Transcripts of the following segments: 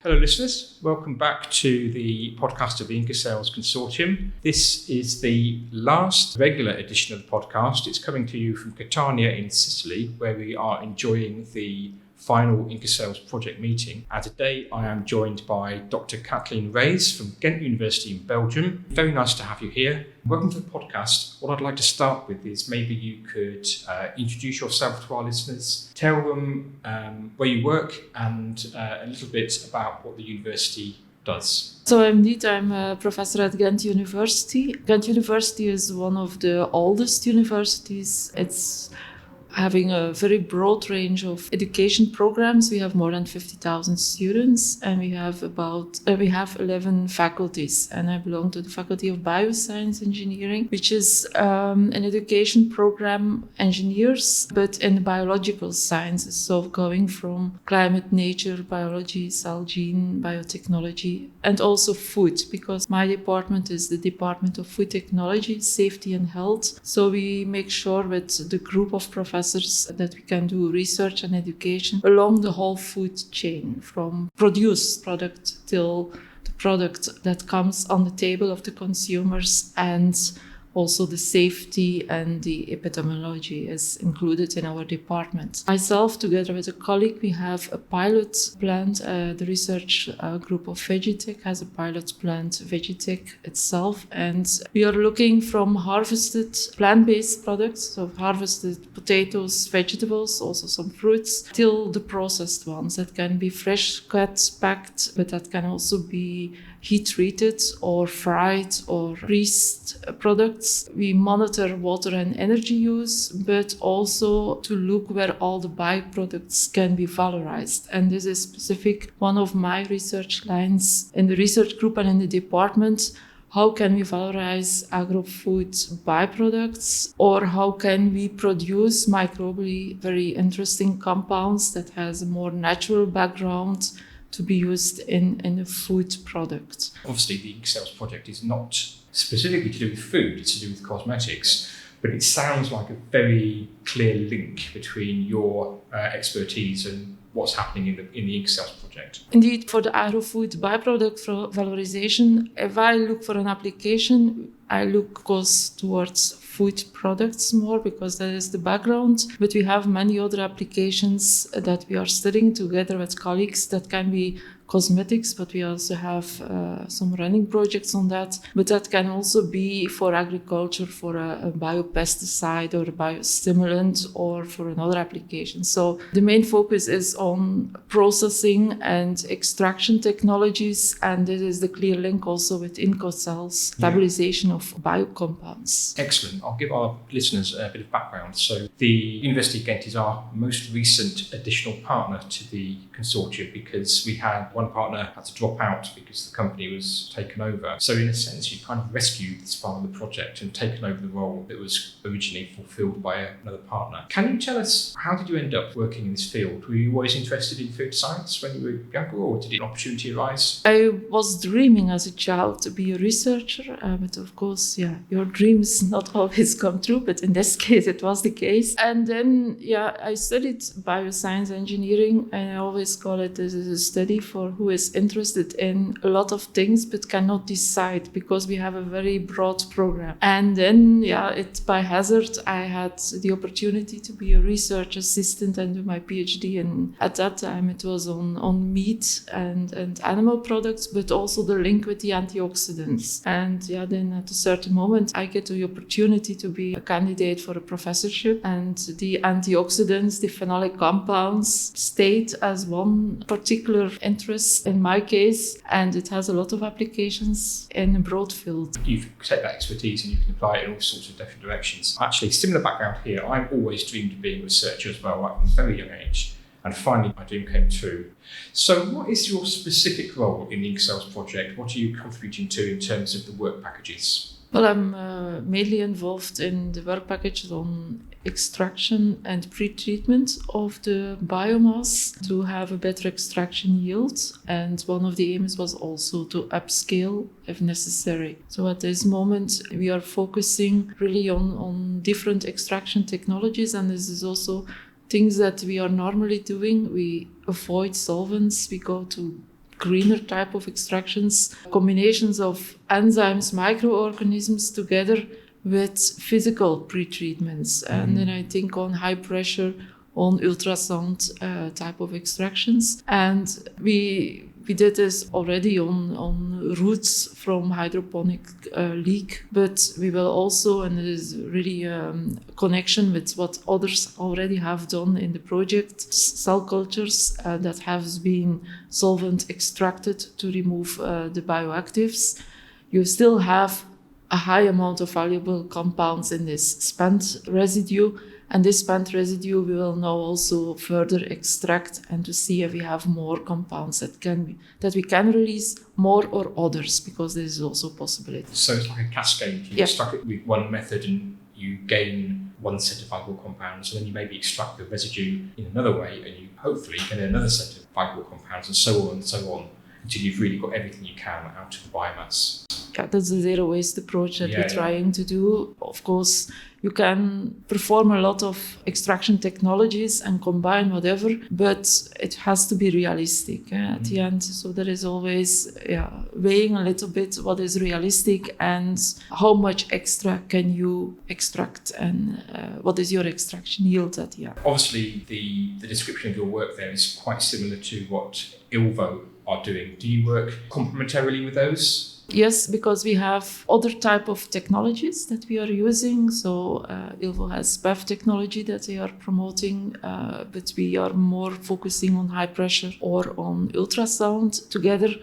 Hello listeners, welcome back to the podcast of the InnCoCells Consortium. This is the last regular edition of the podcast. It's coming to you from Catania in Sicily, where we are enjoying the final InnCoCells project meeting. And today I am joined by Dr. Katleen from Ghent University in Belgium. Very nice to have you here. Welcome to the podcast. What I'd like to start with is maybe you could introduce yourself to our listeners, tell them where you work and a little bit about what the university does. So I'm a professor at Ghent University. Ghent University is one of the oldest universities. It's having a very broad range of education programs. We have more than 50,000 students, and we have 11 faculties. And I belong to the Faculty of Bioscience Engineering, which is an education program engineers, but in biological sciences. So going from climate, nature, biology, cell gene, biotechnology, and also food, because my department is the Department of Food Technology, Safety and Health. So we make sure with the group of professors that we can do research and education along the whole food chain, from produced product till the product that comes on the table of the consumers, and also the safety and the epidemiology is included in our department. Myself, together with a colleague, we have a pilot plant. The research group of Vegitech has a pilot plant, Vegitech itself, and we are looking from harvested plant-based products, so harvested potatoes, vegetables, also some fruits, till the processed ones that can be fresh cut, packed, but that can also be heat treated or fried or greased products. We monitor water and energy use, but also to look where all the byproducts can be valorized. And this is specific one of my research lines in the research group and in the department. How can we valorize agro-food byproducts, or how can we produce microbially very interesting compounds that has a more natural background to be used in a food product? Obviously, the InnCoCells project is not specifically to do with food, it's to do with cosmetics, but it sounds like a very clear link between your expertise and what's happening in the InnCoCells project. Indeed, for the agro-food byproduct valorization, if I look for an application, I look towards food products more, because that is the background. But we have many other applications that we are studying together with colleagues that can be cosmetics, but we also have some running projects on that. But that can also be for agriculture, for a biopesticide or a biostimulant, or for another application. So the main focus is on processing and extraction technologies, and this is the clear link also with InnCoCells, stabilization of biocompounds. Excellent. I'll give our listeners a bit of background. So the University of Ghent is our most recent additional partner to the consortium, because we had one partner had to drop out because the company was taken over. So in a sense, you kind of rescued this part of the project and taken over the role that was originally fulfilled by another partner. Can you tell us, how did you end up working in this field? Were you always interested in food science when you were younger, or did an opportunity arise? I was dreaming as a child to be a researcher, but of course, your dreams not always come true, but in this case, it was the case. And then, I studied bioscience engineering, and I always call it as a study for who is interested in a lot of things but cannot decide, because we have a very broad program. And then, by hazard, I had the opportunity to be a research assistant and do my PhD. And at that time, it was on meat and animal products, but also the link with the antioxidants. And then at a certain moment, I get the opportunity to be a candidate for a professorship. And the antioxidants, the phenolic compounds, stayed as one particular interest in my case, and it has a lot of applications in a broad field. You take that expertise and you can apply it in all sorts of different directions. Actually, similar background here. I've always dreamed of being a researcher as well, right from a very young age, and finally my dream came true. So what is your specific role in the InnCoCells project? What are you contributing to in terms of the work packages? Well, I'm mainly involved in the work package on extraction and pre-treatment of the biomass to have a better extraction yield. And one of the aims was also to upscale if necessary. So at this moment, we are focusing really on different extraction technologies, and this is also things that we are normally doing. We avoid solvents, we go to greener type of extractions, combinations of enzymes, microorganisms together with physical pretreatments. And then I think on high pressure, on ultrasound type of extractions. And we did this already on roots from hydroponic leak, but we will also, and it is really a connection with what others already have done in the project, cell cultures that have been solvent extracted to remove the bioactives. You still have a high amount of valuable compounds in this spent residue. And this spent residue we will now also further extract and to see if we have more compounds that we can release more or others, because this is also a possibility. So it's like a cascade. You extract it with one method and you gain one set of valuable compounds, and then you maybe extract the residue in another way and you hopefully get another set of valuable compounds, and so on until you've really got everything you can out of the biomass. Yeah, that's the zero waste approach that we're trying to do. Of course, you can perform a lot of extraction technologies and combine whatever, but it has to be realistic at the end. So there is always weighing a little bit what is realistic and how much extra can you extract, and what is your extraction yield at the end. Obviously, the description of your work there is quite similar to what ILVO are doing. Do you work complementarily with those? Yes, because we have other type of technologies that we are using. So ILVO has BEV technology that they are promoting, but we are more focusing on high pressure or on ultrasound together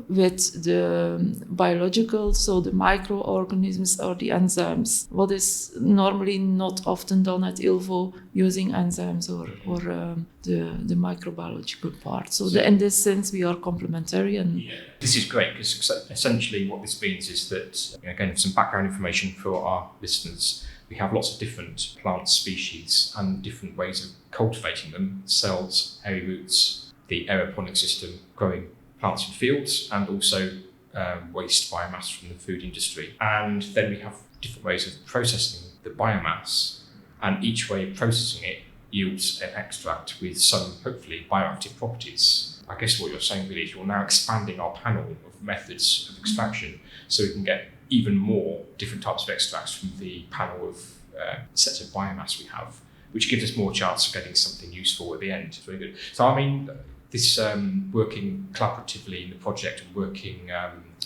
with the biological, so the microorganisms or the enzymes. What is normally not often done at ILVO, using enzymes or the microbiological part. So in this sense, we are complementary. And this is great, because essentially what this means is that, again, some background information for our listeners. We have lots of different plant species and different ways of cultivating them: cells, hairy roots, the aeroponic system, growing plants in fields, and also waste biomass from the food industry. And then we have different ways of processing the biomass, and each way of processing it yields an extract with some, hopefully, bioactive properties. I guess what you're saying really is you're now expanding our panel of methods of extraction, so we can get even more different types of extracts from the panel of sets of biomass we have, which gives us more chance of getting something useful at the end. It's very good. So I mean, this working collaboratively in the project and working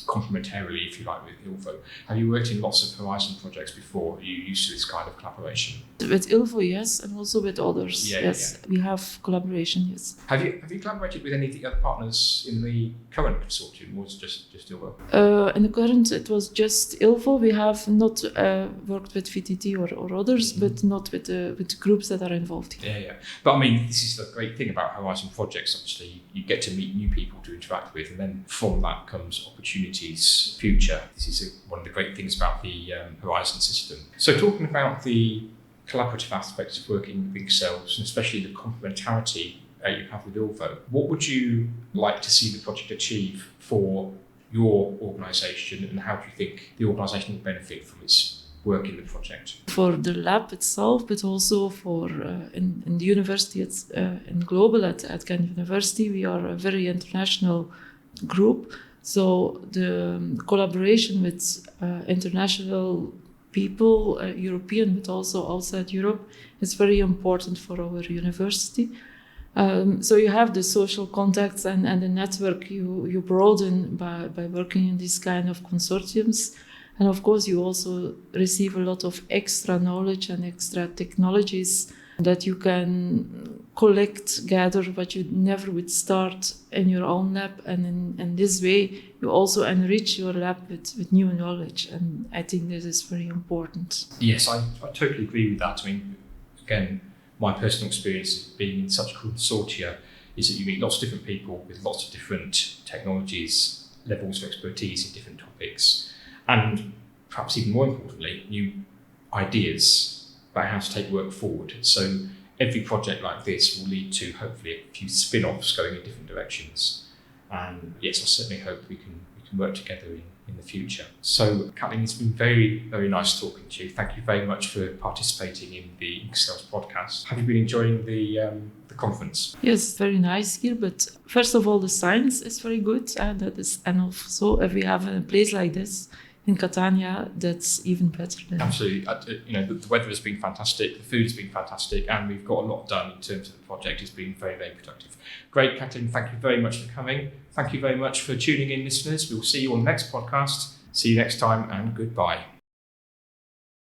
complementarily, if you like, with ILVO. Have you worked in lots of Horizon projects before? Are you used to this kind of collaboration? With ILVO, yes, and also with others. Yes, we have collaboration, yes. Have you collaborated with any of the other partners in the current consortium, or was it just ILVO? In the current, it was just ILVO. We have not worked with VTT or others, but not with the groups that are involved here. Yeah. But I mean, this is the great thing about Horizon projects. Obviously, you get to meet new people to interact with, and then from that comes opportunities, future. This is one of the great things about the Horizon system. So talking about the collaborative aspects of working with InnCoCells, and especially the complementarity you have with ILVO, what would you like to see the project achieve for your organisation, and how do you think the organisation will benefit from its work in the project? For the lab itself, but also for in the university, in global at Ghent University, we are a very international group. So the collaboration with international people, European, but also outside Europe, is very important for our university. So you have the social contacts and the network you broaden by working in these kind of consortiums. And of course, you also receive a lot of extra knowledge and extra technologies that you can collect, gather, but you never would start in your own lab. And in this way, you also enrich your lab with new knowledge. And I think this is very important. Yes, I totally agree with that. I mean, again, my personal experience being in such consortia is that you meet lots of different people with lots of different technologies, levels of expertise in different topics, and perhaps even more importantly, new ideas about how to take work forward. So every project like this will lead to hopefully a few spin-offs going in different directions. And yes, I certainly hope we can work together in the future. So Katleen, it's been very, very nice talking to you. Thank you very much for participating in the InnCoCells podcast. Have you been enjoying the conference? Yes, very nice here. But first of all, the science is very good, and also if we have a place like this in Catania, that's even better. Absolutely. The weather has been fantastic, the food has been fantastic, and we've got a lot done in terms of the project. It's been very, very productive. Great, Katleen. Thank you very much for coming. Thank you very much for tuning in, listeners. We'll see you on the next podcast. See you next time, and goodbye.